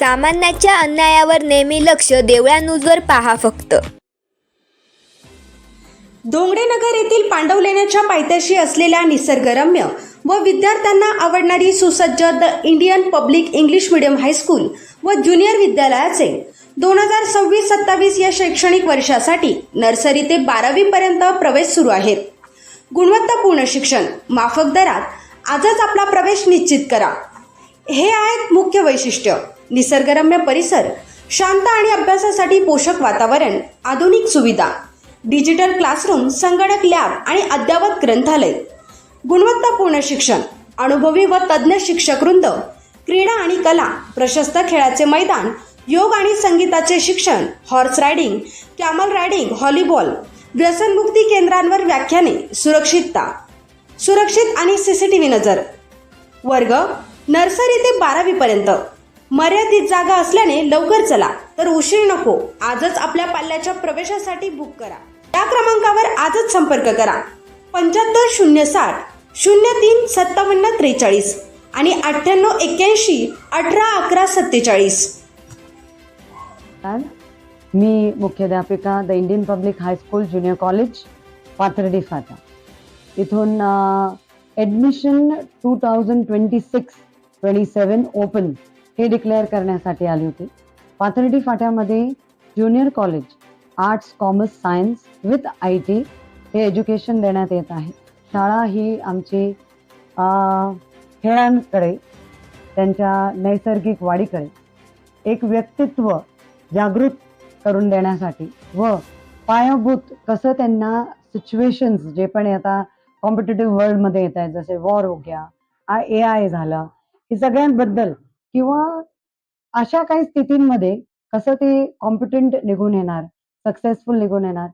सामान्याच्या अन्यायावर नेहमी लक्ष देवळा न्यूजवर पहा फक्त. धोंगडेनगर येथील पांडवलेण्याच्या पायथ्याशी असलेल्या निसर्गरम्य व विद्यार्थ्यांना आवडणारी सुसज्ज the Indian public English medium high school व ज्युनियर विद्यालयाचे 2026-27 या शैक्षणिक वर्षासाठी नर्सरी ते 12वी पर्यंत प्रवेश सुरू आहेत. गुणवत्तापूर्ण शिक्षण माफक दरात आजच आपला प्रवेश निश्चित करा. हे आहेत मुख्य वैशिष्ट्य. निसर्गरम्य परिसर, शांत आणि अभ्यासासाठी पोषक वातावरण, आधुनिक सुविधा, डिजिटल क्लासरूम, संगणक लॅब आणि अद्ययावत ग्रंथालय, गुणवत्तापूर्ण शिक्षण, अनुभवी व तज्ज्ञ शिक्षकवृंद, क्रीडा आणि कला, प्रशस्त खेळाचे मैदान, योग आणि संगीताचे शिक्षण, horse riding, camel riding, volleyball, व्यसनमुक्ती केंद्रांवर व्याख्याने, सुरक्षित आणि सीसीटीव्ही नजर. वर्ग नर्सरी ते 12वी पर्यंत. मर्यादित जागा असल्याने लवकर चला, तर उशीर नको. आजच आपल्या पाल्याच्या प्रवेशासाठी बुक करा. या क्रमांकावर आजच संपर्क करा. 75 060 03 5743 आणि 98 81 18 11 47. मी मुख्याध्यापिका the Indian public high school junior college Pathardi Phata. इथून ॲडमिशन 2026-27 ओपन हे डिक्लेअर करण्यासाठी आली होती. पाथर्डी फाट्यामध्ये junior college arts, commerce, science with IT हे एज्युकेशन देण्यात येत आहे. शाळा ही आमची खेळांकडे, त्यांच्या नैसर्गिक वाढीकडे एक व्यक्तित्व जागृत करून देण्यासाठी व पायाभूत कसं त्यांना सिच्युएशन्स जे पण आता कॉम्पिटेटिव्ह वर्ल्डमध्ये येत आहेत, जसे वॉर हो गया, AI झालं, हे सगळ्यांबद्दल किंवा अशा काही स्थितींमध्ये कसं ते कॉम्पिटंट निघून येणार, सक्सेसफुल निघून येणार